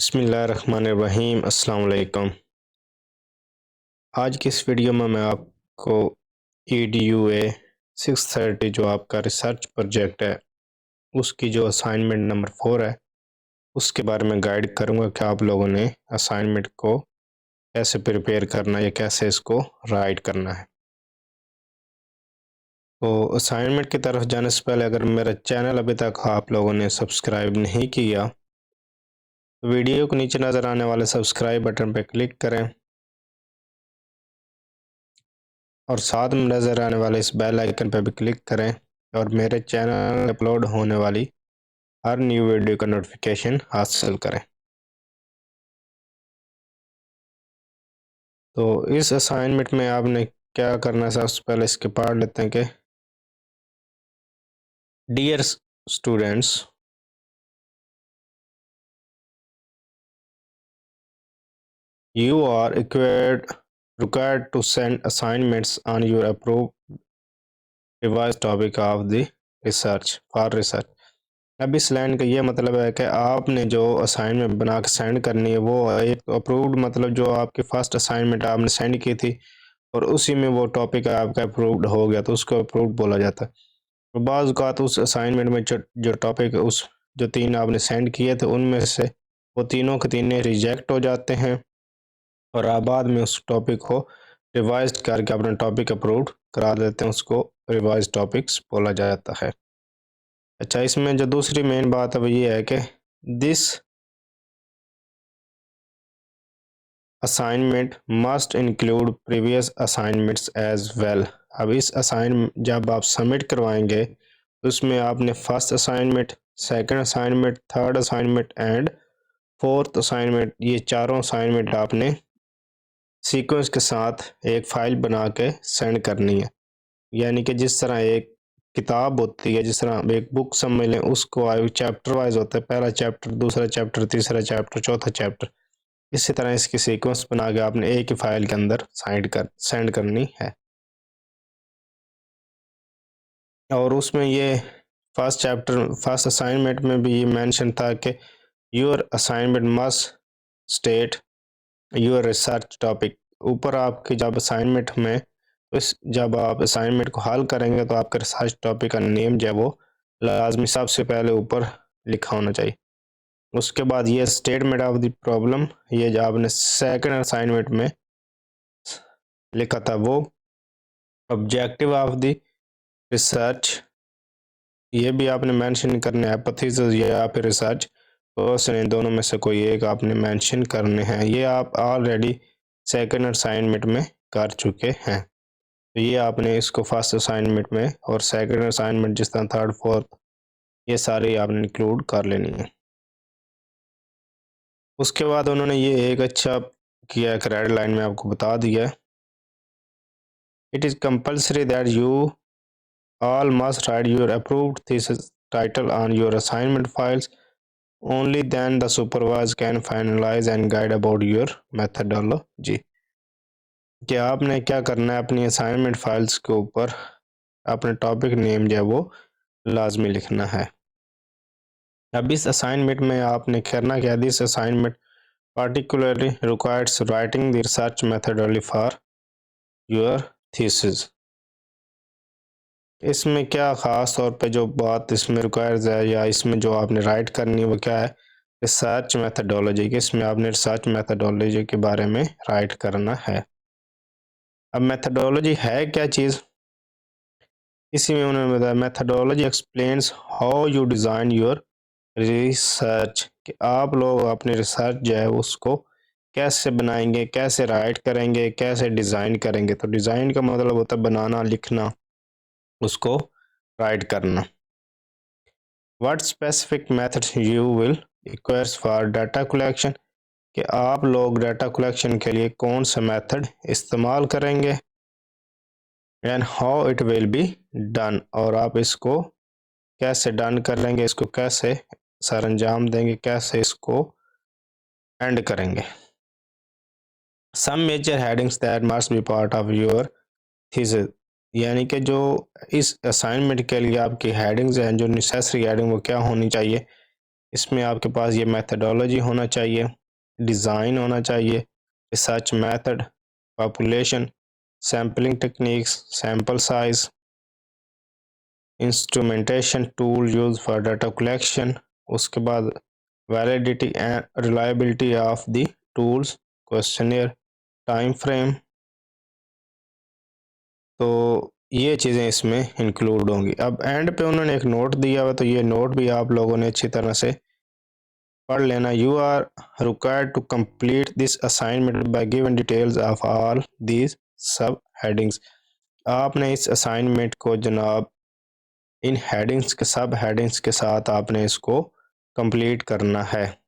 बिस्मिल्लाहिर्रहमानिर्रहीम। अस्सलाम वालेकुम। आज की इस वीडियो में मैं आपको EDUA 630 जो आपका रिसर्च प्रोजेक्ट है उसकी जो असाइनमेंट नंबर 4 है उसके बारे में गाइड करूँगा कि आप लोगों ने असाइनमेंट को कैसे प्रिपेयर करना है या कैसे इसको राइट करना है। तो असाइनमेंट की तरफ जाने से पहले अगर मेरा चैनल अभी तक आप लोगों ने सब्सक्राइब नहीं किया तो वीडियो के नीचे नज़र आने वाले सब्सक्राइब बटन पर क्लिक करें और साथ में नज़र आने वाले इस बेल आइकन पर भी क्लिक करें और मेरे चैनल में अपलोड होने वाली हर न्यू वीडियो का नोटिफिकेशन हासिल करें। तो इस असाइनमेंट में आपने क्या करना है, सबसे पहले इसके पढ़ लेते हैं कि dear students, you are required to send assignments on your approved revised topic of the research for research। अब इस लाइन का ये मतलब है कि आपने जो असाइनमेंट बना के सेंड करनी है वो एक अप्रूव्ड, मतलब जो आपकी फर्स्ट असाइनमेंट आपने सेंड की थी और उसी में वो टॉपिक आपका अप्रूव्ड हो गया तो उसको अप्रूव्ड बोला जाता है। और बाज़ औक़ात उस असाइनमेंट में जो टॉपिक उस जो 3 आपने सेंड किए थे उनमें से वो तीनों के तीनों रिजेक्ट हो जाते हैं और आप बाद में उस टॉपिक को रिवाइज करके अपना टॉपिक अप्रूव्ड करा देते हैं, उसको रिवाइज टॉपिक्स बोला जाता है। अच्छा, इसमें जो दूसरी मेन बात है वो ये है कि this assignment must include previous assignments as well. अब इस असाइनमेंट जब आप सबमिट करवाएंगे तो उसमें आपने first assignment, second assignment, third assignment and fourth assignment, ये चारों असाइनमेंट आपने सीक्वेंस के साथ एक फ़ाइल बना के सेंड करनी है। यानी कि जिस तरह एक किताब होती है, जिस तरह एक बुक समझ लें, उसको चैप्टर वाइज होता है, पहला चैप्टर, दूसरा चैप्टर, तीसरा चैप्टर, चौथा चैप्टर, इसी तरह इसकी सीक्वेंस बना के आपने एक ही फाइल के अंदर सेंड करनी है। और उसमें ये फर्स्ट असाइनमेंट में भी ये मेंशन था कि your assignment must state your research topic. ऊपर आपकी जब असाइनमेंट में जब आप असाइनमेंट को हल करेंगे तो आपका रिसर्च टॉपिक का नेम जो है वो लाजमी सबसे पहले ऊपर लिखा होना चाहिए। उसके बाद ये स्टेटमेंट ऑफ द प्रॉब्लम, ये जो आपने सेकंड असाइनमेंट में लिखा था वो ऑब्जेक्टिव ऑफ द रिसर्च, ये भी आपने मेंशन करना है, हाइपोथेसिस या फिर रिसर्च पर्सन, इन दोनों में से कोई एक आपने मेंशन करने हैं। ये आप ऑलरेडी सेकंड असाइनमेंट में कर चुके हैं, तो ये आपने इसको फर्स्ट असाइनमेंट में और सेकंड असाइनमेंट जिस तरह थर्ड फोर्थ ये सारे आपने इंक्लूड कर लेनी है। उसके बाद उन्होंने ये एक अच्छा किया, एक रेड लाइन में आपको बता दिया, it is compulsory that you all must write your approved thesis title on your assignment files. Only then the supervisor can finalize and guide about your methodology। कि आपने क्या करना है, अपनी असाइनमेंट फाइल्स के ऊपर अपने टॉपिक नेम जो है वो लाजमी लिखना है। अब इस असाइनमेंट में आपने करना क्या, this assignment particularly requires writing the research methodology for your thesis। इसमें क्या ख़ास तौर पे जो बात इसमें रिक्वायर्स है या इसमें जो आपने राइट करनी है वो क्या है, रिसर्च मेथडोलॉजी की। इसमें आपने रिसर्च मेथडोलॉजी के बारे में राइट करना है। अब मेथडोलॉजी है क्या चीज़, इसी में उन्होंने बताया methodology explains how you design your research, कि आप लोग अपनी रिसर्च जो है उसको कैसे बनाएंगे, कैसे राइट करेंगे, कैसे डिज़ाइन करेंगे। तो डिज़ाइन का मतलब होता है बनाना, लिखना, उसको राइट करना। What specific methods you will requires for data collection, कि आप लोग डाटा कलेक्शन के लिए कौन सा मेथड इस्तेमाल करेंगे, and how it will be done, और आप इसको कैसे डन करेंगे, इसको कैसे सर अंजाम देंगे, कैसे इसको एंड करेंगे। Some major headings that must be part of your thesis, यानी कि जो इस असाइनमेंट के लिए आपकी हेडिंग्स हैं, जो नेसेसरी हेडिंग वो क्या होनी चाहिए, इसमें आपके पास ये मेथडोलॉजी होना चाहिए, डिज़ाइन होना चाहिए, research method, population, sampling techniques, sample size, instrumentation, tool use for data collection, उसके बाद validity and reliability of the tools, questionnaire, time frame. तो ये चीज़ें इसमें इंक्लूड होंगी। अब एंड पे उन्होंने एक नोट दिया हुआ, तो ये नोट भी आप लोगों ने अच्छी तरह से पढ़ लेना। You are required to complete this assignment by given details of all these सब हेडिंग्स। आपने इस असाइनमेंट को जनाब इन हेडिंग्स के सब हेडिंग्स के साथ आपने इसको कंप्लीट करना है।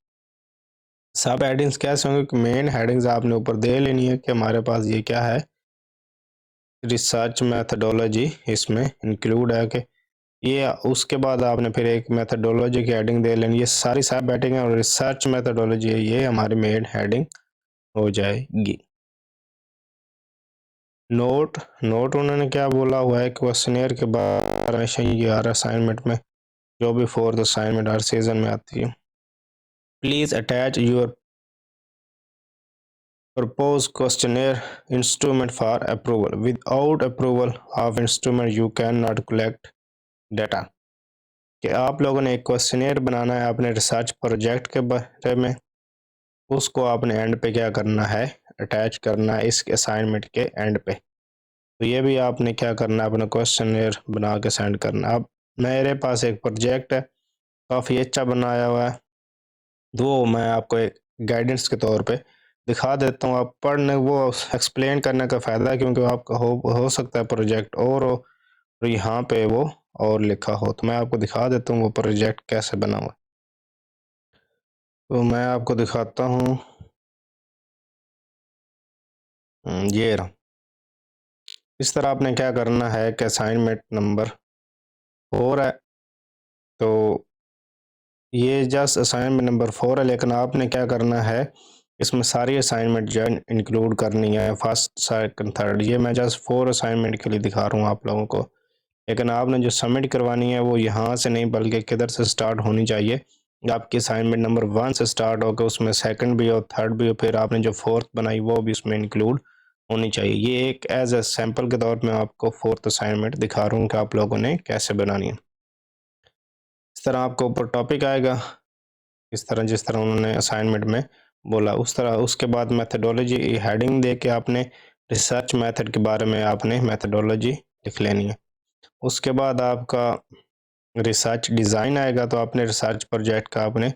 सब हेडिंग्स कैसे होंगे कि मेन हेडिंग्स आपने ऊपर दे लेनी है कि हमारे पास ये क्या है, रिसर्च मैथडोलॉजी इसमें इंक्लूड है कि ये, उसके बाद आपने फिर एक मैथडोलॉजी की हेडिंग दे लेनी। ये सारी सब हेडिंग है और रिसर्च मैथडोलॉजी है, ये हमारी मेन हेडिंग हो जाएगी। नोट नोट उन्होंने क्या बोला हुआ है, क्वेश्चनियर के बारे में ये हर असाइनमेंट में, जो भी फोर्थ असाइनमेंट हर सीजन में आती है। Please attach your proposed questionnaire instrument for approval. Without approval of instrument you cannot collect data। कि आप लोगों ने एक क्वेश्चनियर बनाना है अपने रिसर्च प्रोजेक्ट के बारे में, उसको आपने एंड पे क्या करना है, अटैच करना है इस असाइनमेंट के एंड पे। तो ये भी आपने क्या करना है, अपना क्वेश्चनियर बना के सेंड करना। अब मेरे पास एक प्रोजेक्ट है, काफ़ी अच्छा बनाया हुआ है, वो मैं आपको एक गाइडेंस के तौर पे दिखा देता हूँ। आप पढ़ने वो एक्सप्लेन करने का फ़ायदा है, क्योंकि आपका हो सकता है प्रोजेक्ट और हो और यहाँ पे वो और लिखा हो। तो मैं आपको दिखा देता हूँ वो प्रोजेक्ट कैसे बना हुआ है। तो मैं आपको दिखाता हूँ, ये रहा। इस तरह आपने क्या करना है कि असाइनमेंट नंबर 4 है, तो ये जस्ट असाइनमेंट नंबर 4 है, लेकिन आपने क्या करना है, इसमें सारी असाइनमेंट जो इंक्लूड करनी है, फर्स्ट सेकंड थर्ड। ये मैं जस्ट 4 असाइनमेंट के लिए दिखा रहा हूँ आप लोगों को, लेकिन आपने जो सबमिट करवानी है वो यहाँ से नहीं बल्कि किधर से स्टार्ट होनी चाहिए। आपकी असाइनमेंट नंबर 1 से स्टार्ट होकर उसमें सेकंड भी हो, थर्ड भी हो, फिर आपने जो फोर्थ बनाई वो भी उसमें इंक्लूड होनी चाहिए। ये एक एज ए सैम्पल के तौर पर मैं आपको फोर्थ असाइनमेंट दिखा रहा हूँ कि आप लोगों ने कैसे बनानी है। इस तरह आपको ऊपर टॉपिक आएगा, इस तरह जिस तरह उन्होंने असाइनमेंट में बोला उस तरह। उसके बाद मेथडोलॉजी हेडिंग दे के आपने रिसर्च मेथड के बारे में आपने मेथडोलॉजी लिख लेनी है। उसके बाद आपका रिसर्च डिज़ाइन आएगा, तो आपने रिसर्च प्रोजेक्ट का आपने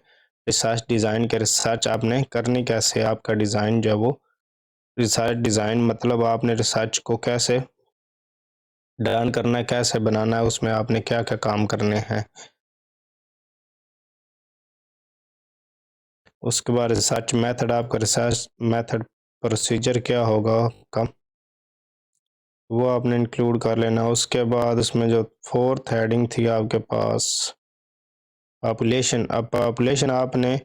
रिसर्च डिज़ाइन के रिसर्च आपने करनी कैसे, आपका डिज़ाइन जो है वो रिसर्च डिज़ाइन मतलब आपने रिसर्च को कैसे डन करना है, कैसे बनाना है, उसमें आपने क्या क्या काम करने हैं। उसके बाद रिसर्च मेथड, आपका रिसर्च मेथड प्रोसीजर क्या होगा कम, वो आपने इंक्लूड कर लेना। उसके बाद उसमें जो फोर्थ हेडिंग थी आपके पास पॉपुलेशन। अब पॉपुलेशन आपने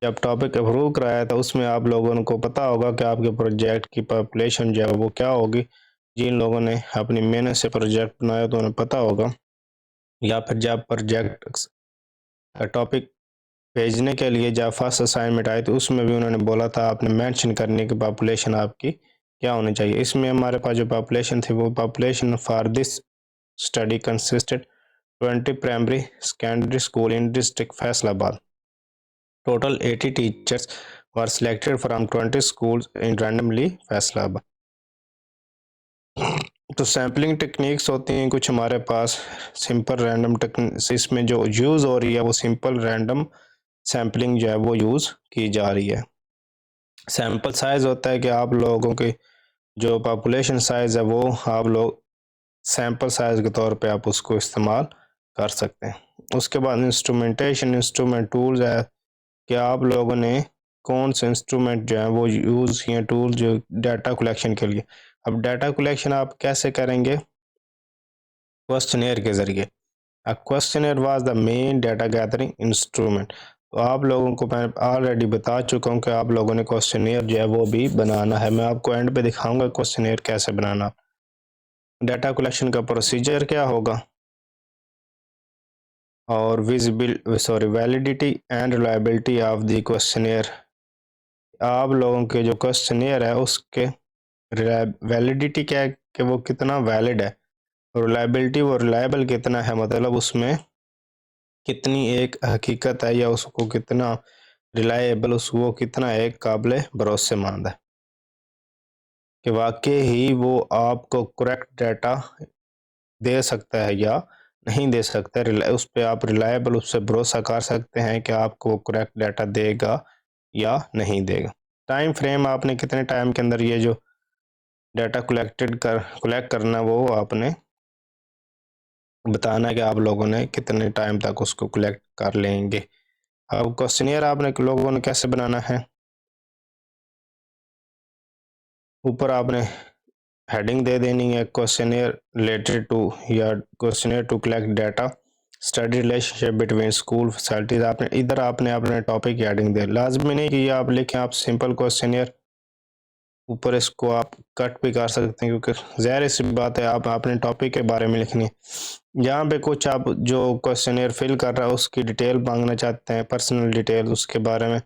जब टॉपिक अप्रूव कराया था उसमें आप लोगों को पता होगा कि आपके प्रोजेक्ट की पॉपुलेशन जो है वो क्या होगी। जिन लोगों ने अपनी मेहनत से प्रोजेक्ट बनाया तो उन्हें पता होगा, या फिर जब प्रोजेक्ट टॉपिक भेजने के लिए जब फर्स्ट असाइनमेंट आई तो उसमें भी उन्होंने बोला था आपने मेंशन करने की पॉपुलेशन आपकी क्या होनी चाहिए। इसमें हमारे पास जो पॉपुलेशन थी वो population for this study consisted 20 primary secondary school in district Faisalabad. Total 80 teachers were selected from 20 schools in randomly Faisalabad. तो सैम्पलिंग टेक्निक्स होती हैं कुछ हमारे पास, सिंपल रैंडम टेक्निक्स इसमें जो यूज़ हो रही है वो सिंपल रैंडम सैम्पलिंग जो है वो यूज़ की जा रही है। सैंपल साइज़ होता है कि आप लोगों की जो पॉपुलेशन साइज़ है वो आप लोग सैंपल साइज़ के तौर पे आप उसको इस्तेमाल कर सकते हैं। उसके बाद इंस्ट्रूमेंटेशन, इंस्ट्रूमेंट टूल्स है कि आप लोगों ने कौन से इंस्ट्रूमेंट जो है वो यूज़ किए, टूल जो डाटा कलेक्शन के लिए। अब डाटा कलेक्शन आप कैसे करेंगे, क्वेश्चनियर के ज़रिए। A questionnaire was the main data gathering instrument। तो आप लोगों को मैं ऑलरेडी बता चुका हूँ कि आप लोगों ने क्वेश्चनियर जो है वो भी बनाना है। मैं आपको एंड पे दिखाऊंगा क्वेश्चनियर कैसे बनाना। डाटा कलेक्शन का प्रोसीजर क्या होगा, और validity and reliability of the questionnaire. आप लोगों के जो क्वेश्चनियर है उसके वैलिडिटी क्या है कि वो कितना वैलिड है, और रिलायबिलिटी वो रिलायबल कितना है, मतलब उसमें कितनी एक हकीकत है या उसको कितना रिलायबल, उसको कितना एक काबिल भरोसेमंद है कि वाकई ही वो आपको करेक्ट डाटा दे सकता है या नहीं दे सकता है। उस पर आप रिलायबल उस पर भरोसा कर सकते हैं कि आपको करेक्ट डाटा देगा या नहीं देगा। टाइम फ्रेम आपने कितने टाइम के अंदर ये जो डाटा कलेक्ट करना वो आपने बताना है कि आप लोगों ने कितने टाइम तक उसको कलेक्ट कर लेंगे। अब क्वेश्चनियर आपने लोगों ने कैसे बनाना है, ऊपर आपने हेडिंग दे देनी है क्वेश्चनियर रिलेटेड टू या questionnaire to collect data study relationship between school facilities. आपने इधर आपने अपने टॉपिक की हेडिंग दे, लाजमी नहीं कि ये आप लिखें आप सिंपल क्वेश्चनियर, ऊपर इसको आप कट भी कर सकते हैं क्योंकि ज़ाहिर सी बात है आप अपने टॉपिक के बारे में लिखनी है। यहाँ पे कुछ आप जो क्वेश्चनियर फिल कर रहा है उसकी डिटेल मांगना चाहते हैं, पर्सनल डिटेल उसके बारे में,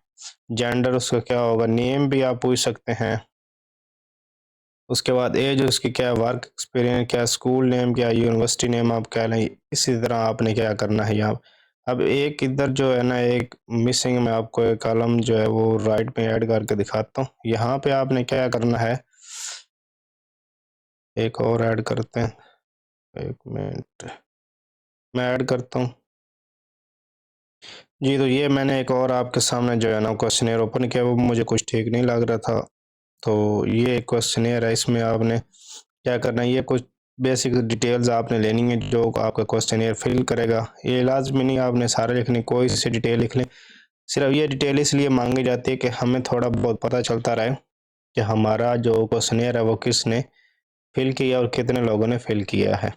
जेंडर उसका क्या होगा, नेम भी आप पूछ सकते हैं, उसके बाद एज उसकी क्या है, वर्क एक्सपीरियंस क्या, स्कूल नेम क्या, यूनिवर्सिटी नेम आप क्या लें। इसी तरह आपने क्या करना है यहाँ। अब एक इधर जो है ना एक मिसिंग, मैं आपको एक कॉलम जो है वो राइट में ऐड करके दिखाता हूँ। यहाँ पे आपने क्या करना है, एक और ऐड करते हैं, एक मिनट मैं ऐड करता हूँ जी। तो ये मैंने एक और आपके सामने जो है ना क्वेश्चनियर ओपन किया, वो मुझे कुछ ठीक नहीं लग रहा था। तो ये एक क्वेश्चनियर है, इसमें आपने क्या करना है, ये कुछ बेसिक डिटेल्स आपने लेनी है जो आपका क्वेश्चनियर फिल करेगा। ये लाजमी नहीं आपने सारे लिखनी, कोई सी डिटेल लिख लें। सिर्फ ये डिटेल इसलिए मांगी जाती है कि हमें थोड़ा बहुत पता चलता रहे कि हमारा जो क्वेश्चनियर है वो किसने फिल किया और कितने लोगों ने फिल किया है।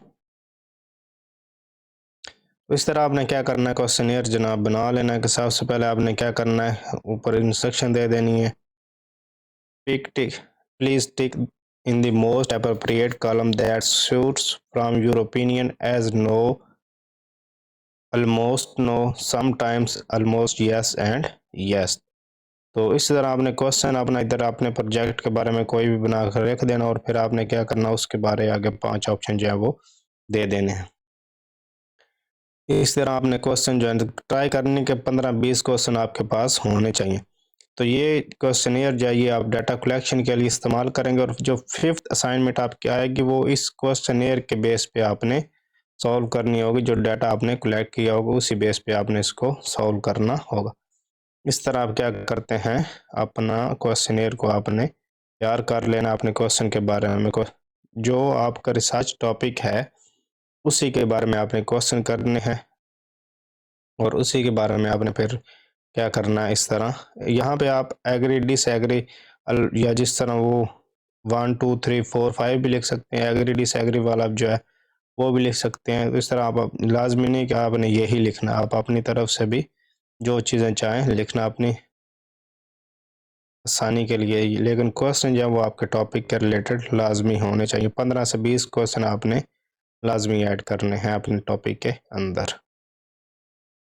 तो इस तरह आपने क्या करना है, क्वेश्चनियर जनाब बना लेना है कि सबसे पहले आपने क्या करना है, ऊपर इंस्ट्रक्शन दे देनी है, please tick in the most appropriate column that suits from your opinion as no, almost no, sometimes almost yes and yes। तो इस तरह आपने क्वेश्चन अपना इधर अपने प्रोजेक्ट के बारे में कोई भी बनाकर रख देना और फिर आपने क्या करना, उसके बारे आगे 5 ऑप्शन जो है वो दे देने हैं। इस तरह आपने क्वेश्चन जो है ट्राई करने के 15-20 क्वेश्चन आपके पास होने चाहिए। तो ये क्वेश्चनियर जो है ये आप डाटा कलेक्शन के लिए इस्तेमाल करेंगे, और जो 5th असाइनमेंट आपकी आएगी वो इस क्वेश्चनियर के बेस पे आपने सॉल्व करनी होगी। जो डाटा आपने कलेक्ट किया होगा उसी बेस पे आपने इसको सॉल्व करना होगा। इस तरह आप क्या करते हैं, अपना क्वेश्चनियर को आपने तैयार कर लेना अपने क्वेश्चन के बारे में। जो आपका रिसर्च टॉपिक है उसी के बारे में आपने क्वेश्चन करने हैं और उसी के बारे में आपने फिर क्या करना है। इस तरह यहाँ पे आप एग्री डिसएग्री या जिस तरह वो 1 2 3 4 5 भी लिख सकते हैं, एग्री डिसएग्री वाला जो है वो भी लिख सकते हैं। तो इस तरह आप लाजमी नहीं कि आपने यही लिखना, आप अपनी तरफ से भी जो चीज़ें चाहें लिखना अपनी आसानी के लिए। लेकिन क्वेश्चन जो है वो आपके टॉपिक के रिलेटेड लाजमी होने चाहिए। 15 से 20 क्वेश्चन आपने लाजमी ऐड करने हैं अपने टॉपिक के अंदर।